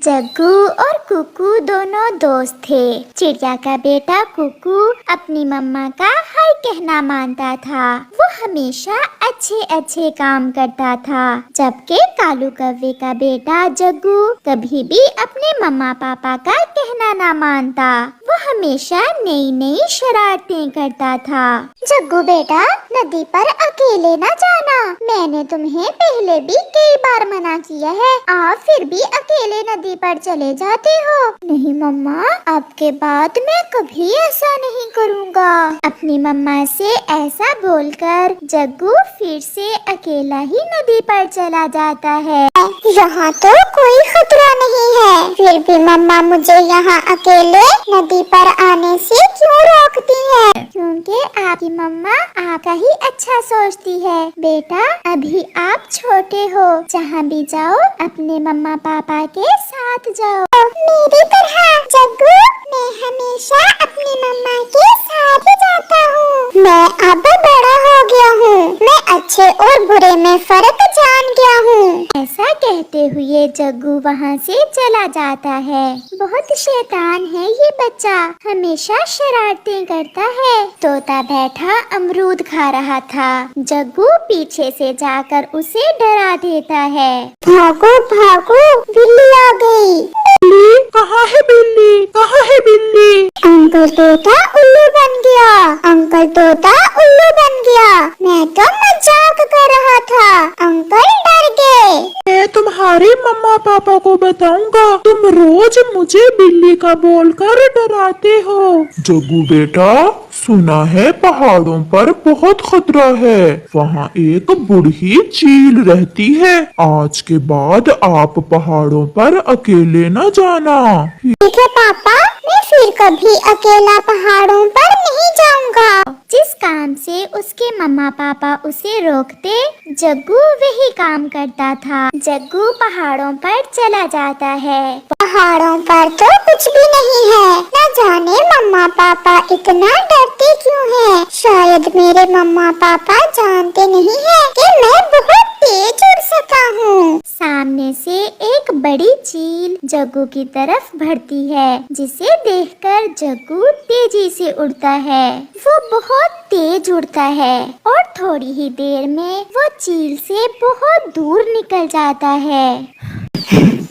जग्गू और कुकू दोनों दोस्त थे। चिड़िया का बेटा कुकू अपनी मम्मा का हाय कहना मानता था। वो हमेशा अच्छे अच्छे काम करता था, जबकि कालू कौवे का बेटा जग्गू कभी भी अपने मम्मा पापा का कहना ना मानता। वो हमेशा नई नई शरारतें करता था। जग्गू बेटा, नदी पर अकेले न जाना। मैंने तुम्हें पहले भी कई बार मना किया है, आप फिर भी अकेले नदी पर चले जाते हो। नहीं मम्मा, आपके बाद मैं कभी ऐसा नहीं करूँगा। अपनी मम्मा से ऐसा बोलकर जग्गू फिर से अकेला ही नदी पर चला जाता है। यहाँ तो कोई खतरा नहीं है, फिर भी मम्मा मुझे यहाँ अकेले नदी पर आने से क्यों रोकती है? क्योंकि आपकी मम्मा आपका ही अच्छा सोचती है। बेटा, अभी आप छोटे हो, जहाँ भी जाओ अपने मम्मा पापा के साथ जाओ। मेरी तरह जग्गू, मैं हमेशा अपनी मम्मा के साथ जाता हूँ। मैं अब बड़ा हो गया हूँ, मैं अच्छे और बुरे में फर्क जान गया हूँ। ऐसा कहते हुए जग्गू वहाँ से चला जाता है। बहुत शैतान है ये बच्चा, हमेशा शरारतें करता है। तोता बैठा अमरूद खा रहा था। जग्गू पीछे से जाकर उसे डरा देता है। भागो भागो, बिल्ली आ गई। बिल्ली? कहाँ है बिल्ली? कहाँ है बिल्ली? अंकल तोता उल्लू बन गया। अंकल तोता उल्लू बन गया। मैं तो मजाक कर रहा था, अंकल डर गए। मैं तुम्हारे मम्मा पापा को बताऊंगा, तुम रोज मुझे बिल्ली का बोलकर डराते हो। जग्गू बेटा, सुना है पहाड़ों पर बहुत खतरा है, वहाँ एक बूढ़ी चील रहती है। आज के बाद आप पहाड़ों पर अकेले न जाना। ठीक है पापा, मैं फिर कभी अकेला पहाड़ों पर नहीं जाऊंगा। जिस काम से उसके मम्मा पापा उसे रोकते, जग्गू वही काम करता था। जग्गू पहाड़ों पर चला जाता है। पहाड़ों पर तो कुछ भी नहीं है, न जाने मम्मा पापा इतना डरते क्यों हैं। शायद मेरे मम्मा पापा जानते नहीं हैं कि मैं बहुत तेज उड़ सकता हूँ। सामने से एक बड़ी चील जग्गू की तरफ बढ़ती है, जिसे देखकर जग्गू तेजी से उड़ता है। वो बहुत तेज उड़ता है और थोड़ी ही देर में वो चील से बहुत दूर निकल जाता है।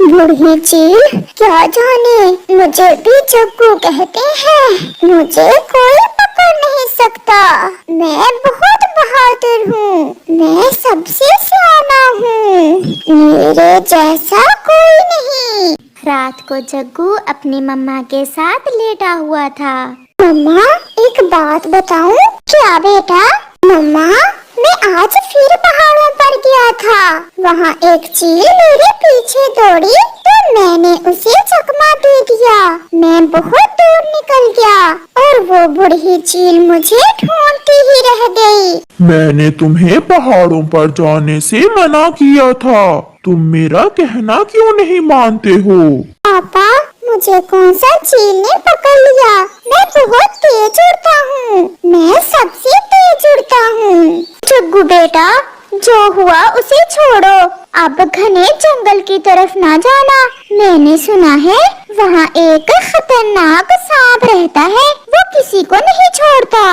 बूढ़ी चील, क्या जाने, मुझे भी जग्गू कहते हैं। मुझे कोई पकड़ नहीं सकता, मैं बहुत बहादुर हूँ, मैं सबसे सियाना हूँ, मेरे जैसा कोई नहीं। रात को जग्गू अपनी मम्मा के साथ लेटा हुआ था। मम्मा, एक बात बताऊं? क्या बेटा? मम्मा, मैं आज फिर पहाड़ों पर गया था। वहाँ एक चील मेरे पीछे दौड़ी तो मैंने उसे चकमा दे दिया। मैं बहुत दूर निकल गया और वो बूढ़ी चील मुझे ढूंढती ही रह गई। मैंने तुम्हें पहाड़ों पर जाने से मना किया था, तुम मेरा कहना क्यों नहीं मानते हो? पापा, मुझे कौन सा चील ने पकड़ लिया? मैं बहुत तेज उड़ता हूँ, मैं सबसे तेज उड़ता हूँ। जग्गू बेटा, जो हुआ उसे छोड़ो, अब घने जंगल की तरफ ना जाना। मैंने सुना है वहाँ एक खतरनाक सांप रहता है, वो किसी को नहीं छोड़ता।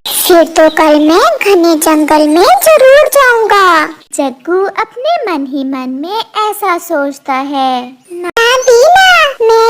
फिर तो कल मैं घने जंगल में जरूर जाऊंगा। जग्गू अपने मन ही मन में ऐसा सोचता है। मैं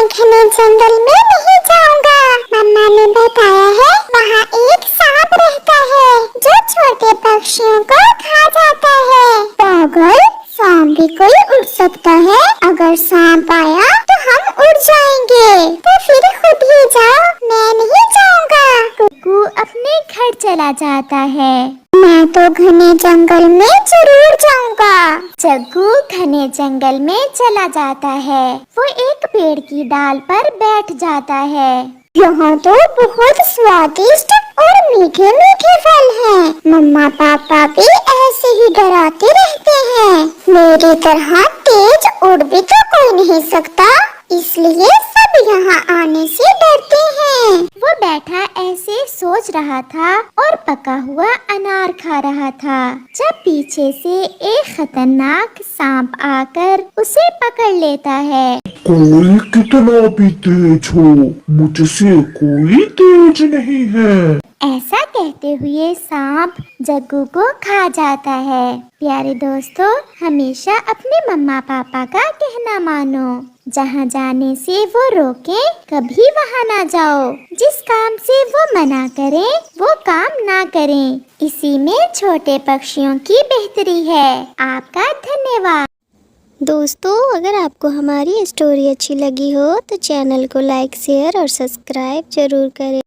घने जंगल में नहीं जाऊंगा। मम्मा ने बताया है वहाँ एक सांप रहता है जो छोटे पक्षियों को खा जाता है। पागल, सांप भी कोई उड़ सकता है। अगर सांप आया तो हम उड़ जाएंगे। तो फिर खुद ही जाओ, मैं नहीं जाऊंगा। कुकू अपने घर चला जाता है। मैं तो घने जंगल में जरूर जाऊंगा। जग्गू घने जंगल में चला जाता है। वो एक पेड़ की डाल पर बैठ जाता है। यहाँ तो बहुत स्वादिष्ट और मीठे मीठे फल हैं। मम्मा पापा भी ऐसे ही डराते रहते हैं। मेरी तरह तेज उड़ भी तो कोई नहीं सकता, इसलिए सब यहाँ आने से डरते हैं। वो बैठा ऐसे सोच रहा था और पका हुआ अनार खा रहा था जब पीछे से एक खतरनाक सांप आकर उसे पकड़ लेता है। कोई कितना भी तेज हो, मुझसे कोई तेज नहीं है। ऐसा कहते हुए सांप जग्गू को खा जाता है। प्यारे दोस्तों, हमेशा अपने मम्मा पापा का कहना मानो। जहाँ जाने से वो रोके, कभी वहाँ ना जाओ। जिस काम से वो मना करें, वो काम ना करें। इसी में छोटे पक्षियों की बेहतरी है। आपका धन्यवाद। दोस्तों, अगर आपको हमारी स्टोरी अच्छी लगी हो तो चैनल को लाइक, शेयर और सब्सक्राइब जरूर करें।